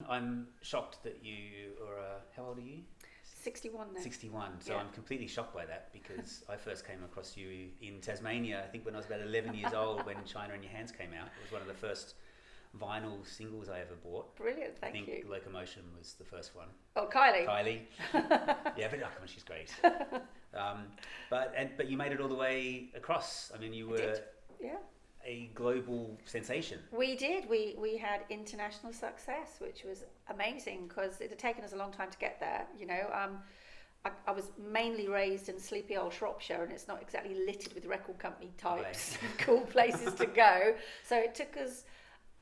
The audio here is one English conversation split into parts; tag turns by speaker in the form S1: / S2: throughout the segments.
S1: I'm shocked that you are, how old are you?
S2: 61 now.
S1: 61. So
S2: Yeah.
S1: I'm completely shocked by that because I first came across you in Tasmania, I think when I was about 11 years old when China in Your Hands came out. It was one of the first vinyl singles I ever bought.
S2: Brilliant,
S1: I
S2: thank
S1: think
S2: you.
S1: Locomotion was the first one.
S2: Oh, Kylie.
S1: Kylie. Yeah, but oh, come on, she's great. But you made it all the way across. I mean, you
S2: I
S1: were
S2: did. Yeah.
S1: a global sensation.
S2: We did. We had international success, which was amazing because it had taken us a long time to get there. I was mainly raised in sleepy old Shropshire, and it's not exactly littered with record company types and cool places to go. So it took us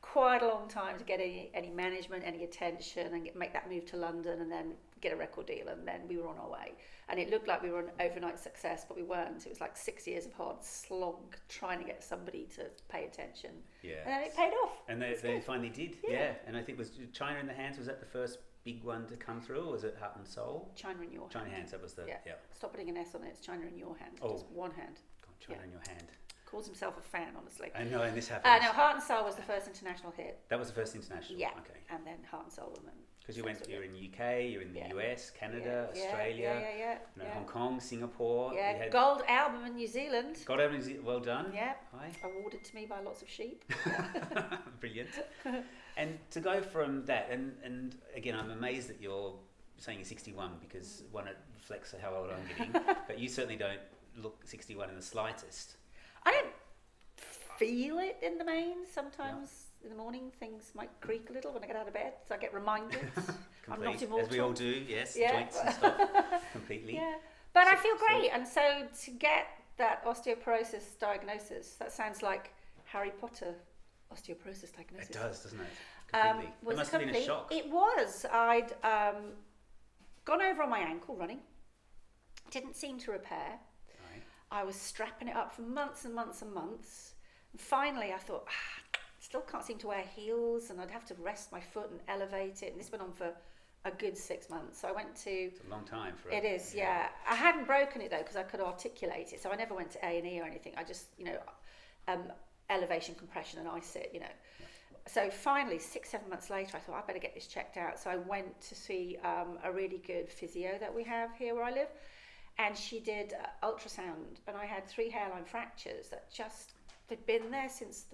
S2: quite a long time to get any management, any attention, and make that move to London, and then get a record deal, and then we were on our way. And it looked like we were an overnight success, but we weren't. It was like 6 years of hard slog trying to get somebody to pay attention.
S1: Yeah.
S2: And then it paid off.
S1: And they finally did.
S2: Yeah.
S1: Yeah. And I think was China in the Hands, was that the first big one to come through, or was it Heart and Soul?
S2: China in your
S1: China
S2: hand.
S1: Hands, that was the
S2: Yeah. Stop putting an S on it. It's China in your hand.
S1: Oh.
S2: Just one hand.
S1: God, China
S2: Yeah.
S1: in Your Hand.
S2: Calls himself a fan, honestly.
S1: I know, and this happened.
S2: No, Heart and Soul was the first international hit.
S1: That was the first international.
S2: Yeah.
S1: Okay.
S2: And then Heart and Soul, and then.
S1: Because you're in UK, you're in the
S2: Yeah.
S1: US, Canada,
S2: Yeah,
S1: Australia,
S2: yeah.
S1: Hong Kong, Singapore.
S2: Yeah,
S1: You had
S2: gold album in New Zealand.
S1: God Open, well done.
S2: Yeah.
S1: Hi.
S2: Awarded to me by lots of sheep.
S1: Brilliant. And to go from that, and again, I'm amazed that you're saying you're 61 because one, it reflects how old I'm getting, but you certainly don't look 61 in the slightest.
S2: I don't feel it in the main. Sometimes in the morning things might creak a little when I get out of bed, so I get reminded. I'm not immortal.
S1: As we all do, yes,
S2: Yeah.
S1: joints and stuff, completely.
S2: Yeah, but I feel great. And so to get that osteoporosis diagnosis, that sounds like Harry Potter osteoporosis diagnosis.
S1: It does, doesn't it? Completely.
S2: Was
S1: it must have been a shock.
S2: It was. I'd gone over on my ankle running. Didn't seem to repair.
S1: Right.
S2: I was strapping it up for months and months and months. And finally, I thought, still can't seem to wear heels, and I'd have to rest my foot and elevate it. And this went on for a good 6 months. So I went to.
S1: It's a long time for
S2: It is, yeah. I hadn't broken it though because I could articulate it, so I never went to A&E or anything. I just, elevation, compression, and ice it,
S1: Yeah.
S2: So finally, 6-7 months later, I thought I better get this checked out. So I went to see a really good physio that we have here where I live, and she did ultrasound, and I had 3 hairline fractures that they'd been there since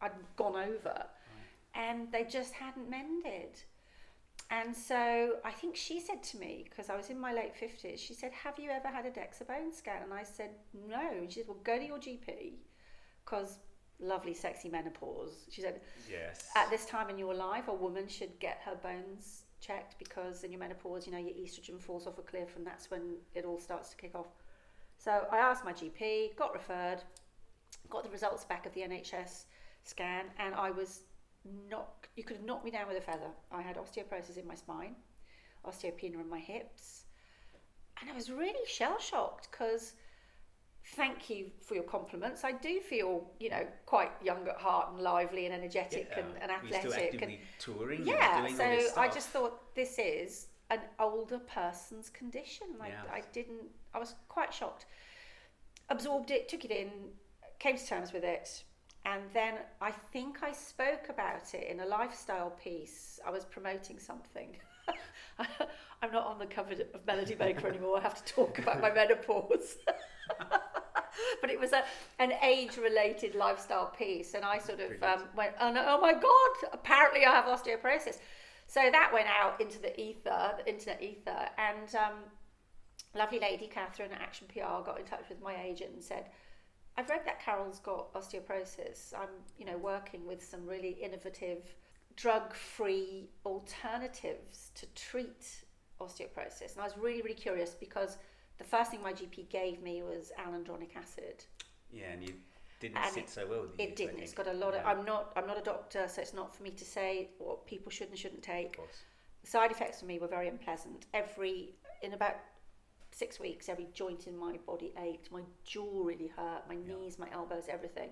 S2: I'd gone over, and they just hadn't mended. And so I think she said to me, because I was in my late 50s, she said, "Have you ever had a DEXA bone scan?" And I said, "No." And she said, "Well, go to your GP, because lovely, sexy menopause." She said,
S1: Yes.
S2: "At this time in your life, a woman should get her bones checked because in your menopause, your estrogen falls off a cliff, and that's when it all starts to kick off." So I asked my GP, got referred, got the results back of the NHS scan, and I was you could have knocked me down with a feather. I had osteoporosis in my spine, osteopenia in my hips, and I was really shell-shocked because, thank you for your compliments, I do feel, quite young at heart and lively and energetic and athletic.
S1: You're still actively touring.
S2: Yeah,
S1: and doing
S2: so
S1: all this
S2: I
S1: stuff.
S2: just thought this is an older person's condition. I was quite shocked. Absorbed it, took it in, came to terms with it. And then I think I spoke about it in a lifestyle piece. I was promoting something. I'm not on the cover of Melody Maker anymore. I have to talk about my menopause. But it was an age-related lifestyle piece. And I sort of went, oh my God, apparently I have osteoporosis. So that went out into the ether, the internet ether. And lovely lady, Catherine at Action PR, got in touch with my agent and said, "I've read that Carol's got osteoporosis. I'm, working with some really innovative drug-free alternatives to treat osteoporosis." And I was really, really curious because the first thing my GP gave me was alendronic acid.
S1: Yeah, and you didn't sit so well with the
S2: It didn't. It's got a lot of. I'm not a doctor, so it's not for me to say what people should and shouldn't take.
S1: Of course.
S2: The side effects for me were very unpleasant. In about 6 weeks, every joint in my body ached. My jaw really hurt. My knees, my elbows, everything.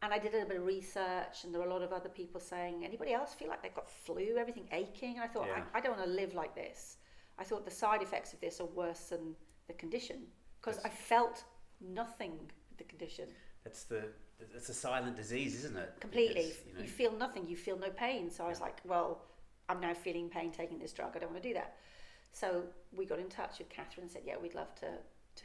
S2: And I did a little bit of research, and there were a lot of other people saying, "Anybody else feel like they've got flu, everything aching?" And I thought, I don't want to live like this. I thought the side effects of this are worse than the condition because I felt nothing with the condition.
S1: It's a silent disease, isn't it?
S2: Completely.
S1: Because,
S2: You feel nothing. You feel no pain. So I was like, well, I'm now feeling pain taking this drug. I don't want to do that. So we got in touch with Catherine and said, yeah, we'd love to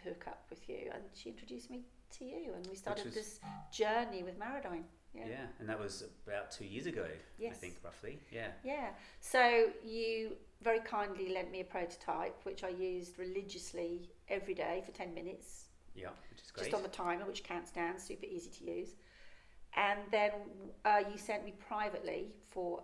S2: hook up with you. And she introduced me to you, and we started this journey with Marodyne.
S1: Yeah, and that was about 2 years ago,
S2: yes.
S1: I think, roughly. Yeah.
S2: Yeah. So you very kindly lent me a prototype, which I used religiously every day for 10 minutes.
S1: Yeah, which is great.
S2: Just on the timer, which counts down, super easy to use. And then you sent me privately for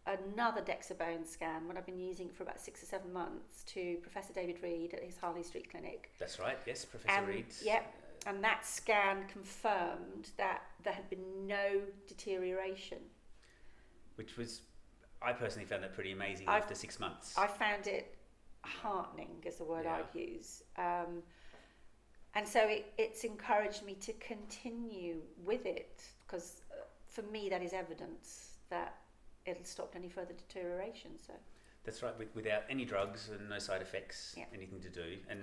S2: another DEXA bone scan, when I've been using it for about 6 or 7 months, to Professor David Reed at his Harley Street clinic.
S1: That's right, yes, Professor Reed.
S2: Yep, and that scan confirmed that there had been no deterioration.
S1: Which was, I personally found that pretty amazing after 6 months.
S2: I found it heartening, is the word I'd use. And so it's encouraged me to continue with it, because for me that is evidence that it'll stop any further deterioration. So
S1: that's right, without any drugs and no side effects, anything to do. And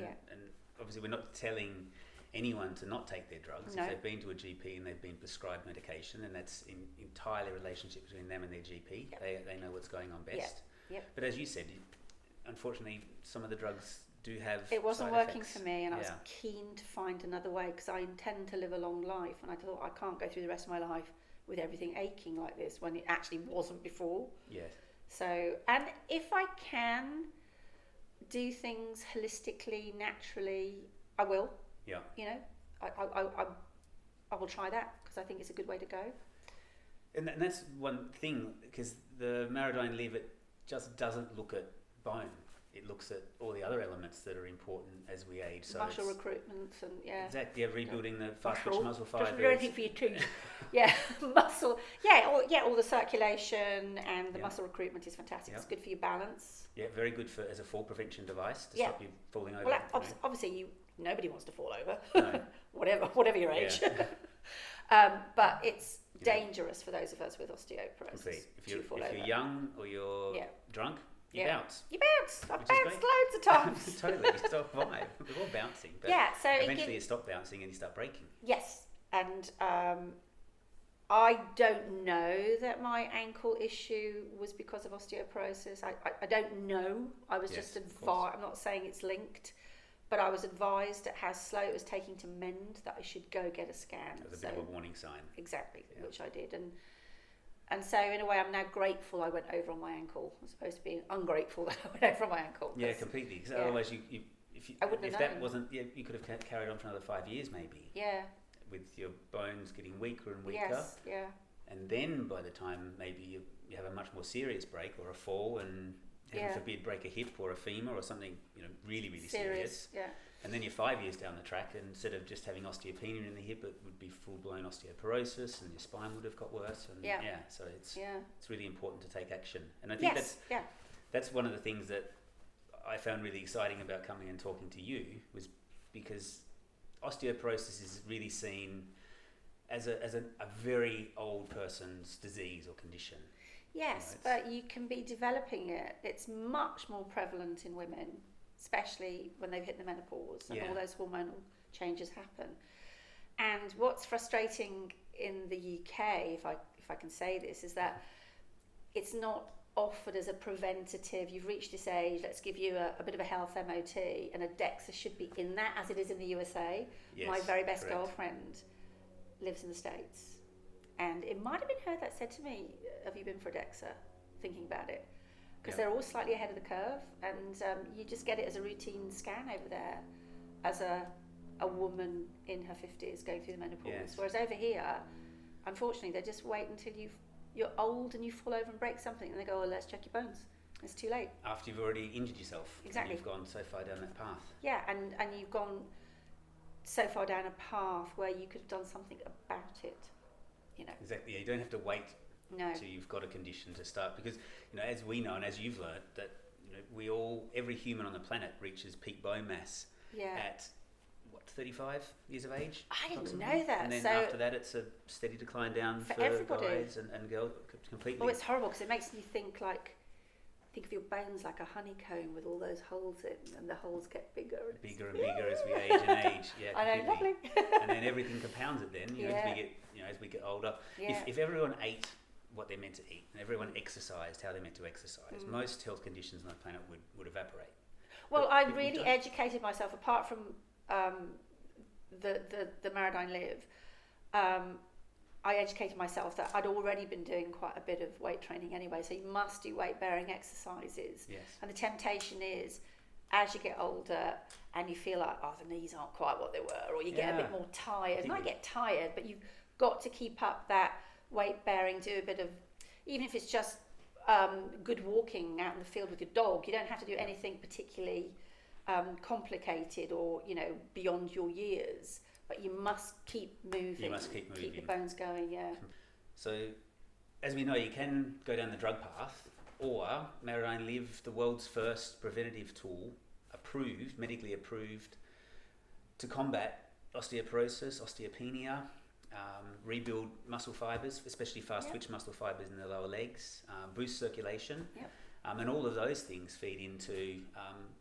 S1: obviously we're not telling anyone to not take their drugs.
S2: No.
S1: If they've been to a GP and they've been prescribed medication, and that's entirely a relationship between them and their GP.
S2: Yep.
S1: They know what's going on best.
S2: Yep.
S1: But as you said, unfortunately, some of the drugs do have
S2: it wasn't
S1: side
S2: working
S1: effects.
S2: for me, and I was keen to find another way, because I intend to live a long life, and I thought I can't go through the rest of my life with everything aching like this when it actually wasn't before.
S1: Yes.
S2: So, and if I can do things holistically, naturally, I will.
S1: Yeah.
S2: You know, I will try that, because I think it's a good way to go.
S1: And that's one thing, because the Marodyne lever just doesn't look at bone. It looks at all the other elements that are important as we age. So
S2: muscle recruitment and
S1: exactly, rebuilding the fast twitch muscle fibers.
S2: Doesn't do anything for your tooth. Muscle. All the circulation and the muscle recruitment is fantastic. It's good for your balance.
S1: Yeah, very good as a fall prevention device to stop you falling over.
S2: Well, obviously, nobody wants to fall over.
S1: No.
S2: whatever your age. But it's dangerous for those of us with osteoporosis.
S1: If you're young or you're drunk, you bounce.
S2: You bounce. I've bounced loads of times.
S1: Totally, you still survive. We're all bouncing. But
S2: so
S1: eventually you stop bouncing and you start breaking.
S2: Yes, and I don't know that my ankle issue was because of osteoporosis. I don't know. I was just advised. I'm not saying it's linked, but I was advised at how slow it was taking to mend that I should go get a scan.
S1: It was a bit of a warning sign.
S2: Exactly, which I did. And so in a way, I'm now grateful I went over on my ankle, as opposed to being ungrateful that I went over on my ankle.
S1: Yeah, completely. Because otherwise, if that wasn't, you could have carried on for another 5 years, maybe.
S2: Yeah.
S1: With your bones getting weaker and weaker.
S2: Yes. Yeah.
S1: And then by the time maybe you have a much more serious break or a fall, and heaven forbid break a hip or a femur or something, really, really serious.
S2: Yeah.
S1: And then you're 5 years down the track, and instead of just having osteopenia in the hip, it would be full-blown osteoporosis, and your spine would have got worse. And so it's really important to take action. And I think that's one of the things that I found really exciting about coming and talking to you, was because osteoporosis is really seen as a very old person's disease or condition.
S2: Yes, but you can be developing it. It's much more prevalent in women, especially when they've hit the menopause and all those hormonal changes happen. And what's frustrating in the UK, if I can say this, is that it's not offered as a preventative. You've reached this age, let's give you a bit of a health MOT, and a DEXA should be in that, as it is in the USA.
S1: Yes,
S2: my very best girlfriend lives in the States, and it might have been her that said to me, have you been for a DEXA? Thinking about it. Because they're all slightly ahead of the curve, and you just get it as a routine scan over there as a woman in her 50s going through the menopause.
S1: Yes.
S2: Whereas over here, unfortunately, they just wait until you're old and you fall over and break something, and they go, let's check your bones. It's too late.
S1: After you've already injured yourself.
S2: Exactly.
S1: And you've gone so far down that path.
S2: Yeah, and you've gone so far down a path where you could have done something about it.
S1: Exactly. You don't have to wait
S2: No.
S1: till you've got a condition to start, because as we know and as you've learned, that every human on the planet reaches peak bone mass at 35 years of age.
S2: I didn't know that.
S1: And then
S2: so
S1: after that, it's a steady decline down for
S2: everybody.
S1: guys and girls completely.
S2: Oh, it's horrible, because it makes you think of your bones like a honeycomb with all those holes in, and the holes get bigger and
S1: bigger as we age and age. Yeah,
S2: I know, lovely.
S1: And then everything compounds it. Then as we get older.
S2: Yeah.
S1: If everyone ate what they're meant to eat, and everyone exercised how they're meant to exercise, most health conditions on the planet would evaporate.
S2: Well, I really educated myself, apart from the Marodyne Live. I educated myself that I'd already been doing quite a bit of weight training anyway, so you must do weight-bearing exercises.
S1: Yes.
S2: And the temptation is, as you get older and you feel like, oh, the knees aren't quite what they were, or you get a bit more tired. And I get tired, but you've got to keep up that weight-bearing, do a bit of, even if it's just good walking out in the field with your dog. You don't have to do anything particularly complicated or, beyond your years. But you must keep moving.
S1: You must keep moving.
S2: Keep your bones going, yeah.
S1: So, as we know, you can go down the drug path, or Marodyne Live, the world's first preventative tool, medically approved, to combat osteoporosis, osteopenia, rebuild muscle fibres, especially fast-twitch muscle fibres in the lower legs, boost circulation, and all of those things feed into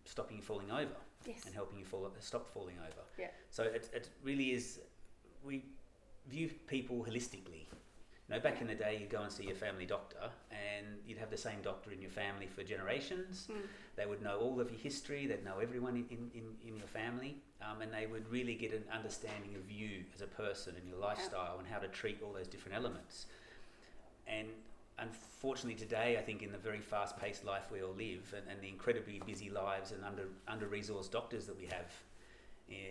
S1: stopping you falling over.
S2: Yes.
S1: And helping you stop falling over.
S2: Yeah.
S1: So it really is, we view people holistically. Back in the day, you'd go and see your family doctor, and you'd have the same doctor in your family for generations. They would know all of your history, they'd know everyone in your family, and they would really get an understanding of you as a person and your lifestyle and how to treat all those different elements. And unfortunately today, I think in the very fast-paced life we all live, and the incredibly busy lives and under-resourced doctors that we have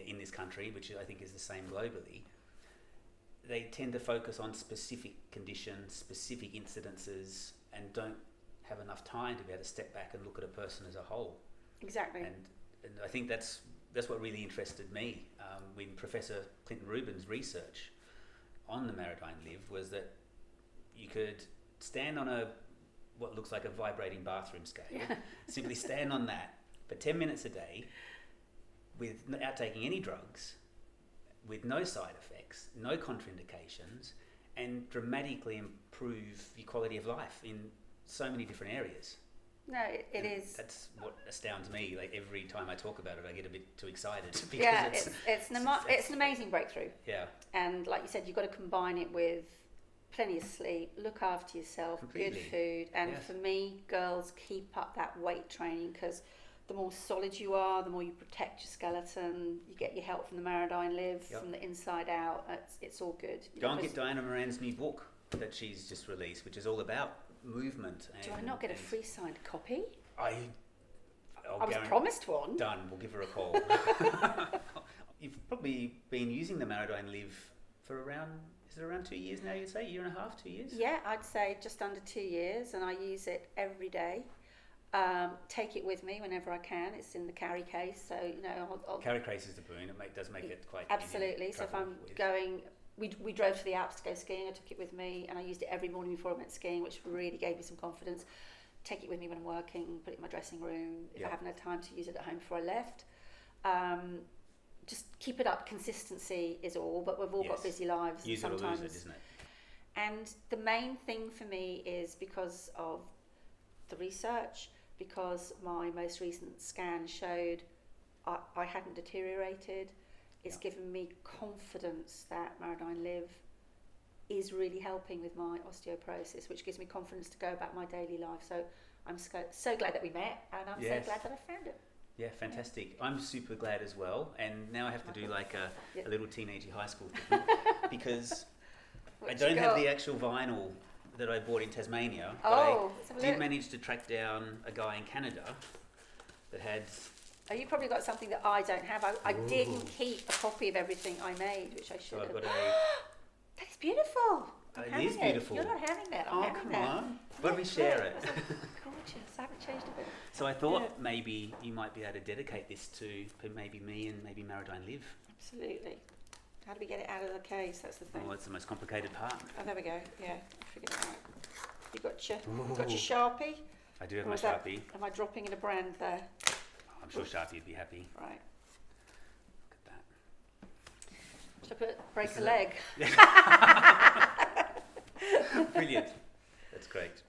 S1: in this country, which I think is the same globally, they tend to focus on specific conditions, specific incidences, and don't have enough time to be able to step back and look at a person as a whole.
S2: Exactly.
S1: And I think that's what really interested me when Professor Clinton Rubin's research on the Marodyne Live was that you could stand on what looks like a vibrating bathroom scale, simply stand on that for 10 minutes a day without taking any drugs, with no side effects, no contraindications, and dramatically improve your quality of life in so many different areas.
S2: No, it is.
S1: That's what astounds me. Like every time I talk about it, I get a bit too excited. Because
S2: it's an amazing breakthrough.
S1: Yeah.
S2: And like you said, you've got to combine it with plenty of sleep, look after yourself,
S1: Completely.
S2: Good food. And
S1: Yes.
S2: for me, girls, keep up that weight training, because the more solid you are, the more you protect your skeleton. You get your help from the Marodyne Live, from the inside out. It's all good.
S1: Go and get Diana Moran's new book that she's just released, which is all about movement.
S2: Do I not get a free signed copy?
S1: I
S2: was promised one.
S1: Done. We'll give her a call. You've probably been using the Marodyne Live for around 2 years now, you'd say? 1.5 years, 2 years?
S2: Yeah, I'd say just under 2 years, and I use it every day. Take it with me whenever I can. It's in the carry case, so I'll
S1: carry case is the boon. It does make it quite
S2: absolutely.
S1: easy to
S2: So if I'm
S1: with.
S2: going, we drove to the Alps to go skiing. I took it with me, and I used it every morning before I went skiing, which really gave me some confidence. Take it with me when I'm working. Put it in my dressing room. If I haven't had time to use it at home before I left. Just keep it up. Consistency is all, but we've all got busy lives.
S1: Use
S2: and sometimes,
S1: it or lose it, isn't it?
S2: And the main thing for me is because of the research, because my most recent scan showed I hadn't deteriorated. It's given me confidence that Marodyne Live is really helping with my osteoporosis, which gives me confidence to go about my daily life. So I'm so glad that we met, and I'm so glad that I found it.
S1: Yeah, fantastic. I'm super glad as well. And now I have to do like a little teenagey high school thing because I don't have the actual vinyl that I bought in Tasmania, but I did manage to track down a guy in Canada that had...
S2: Oh, you probably got something that I don't have. I didn't keep a copy of everything I made, which I should have. That is beautiful.
S1: It is beautiful.
S2: You're not having that.
S1: I'm having that. On. Why don't we share it?
S2: Gorgeous. I haven't changed a bit.
S1: So I thought maybe you might be able to dedicate this to maybe me and maybe Marodyne Live.
S2: Absolutely. How do we get it out of the case? That's the thing.
S1: Oh, that's the most complicated part.
S2: Oh, there we go. Yeah, I figured it out. You got your Sharpie?
S1: I do have my Sharpie.
S2: Am I dropping in a brand there?
S1: I'm sure Sharpie would be happy.
S2: Right.
S1: Look at that.
S2: Should I break a leg?
S1: Brilliant. That's great.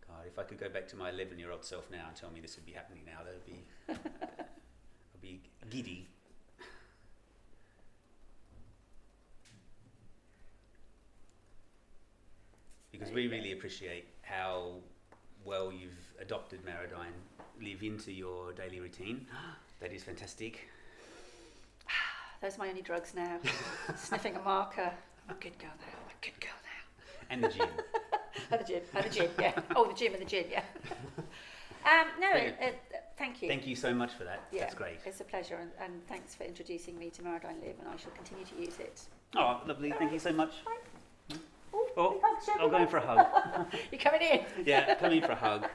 S1: God, if I could go back to my 11-year-old self now and tell me this would be happening now, that would be... I'd be giddy. we really appreciate how well you've adopted Marodyne, live into your daily routine. That is fantastic.
S2: Those are my only drugs now. Sniffing a marker. I'm a good girl now. I'm a good girl now.
S1: And the gym.
S2: And the gym, yeah. Oh, the gym and the gym, yeah. Thank you.
S1: Thank you so much for that.
S2: Yeah,
S1: that's great.
S2: It's a pleasure, and thanks for introducing me to Marodyne Live, and I shall continue to use it.
S1: Oh, lovely. Thank you so much.
S2: Bye.
S1: Oh, I'm going for a hug.
S2: You're coming in?
S1: Yeah, come in for a hug.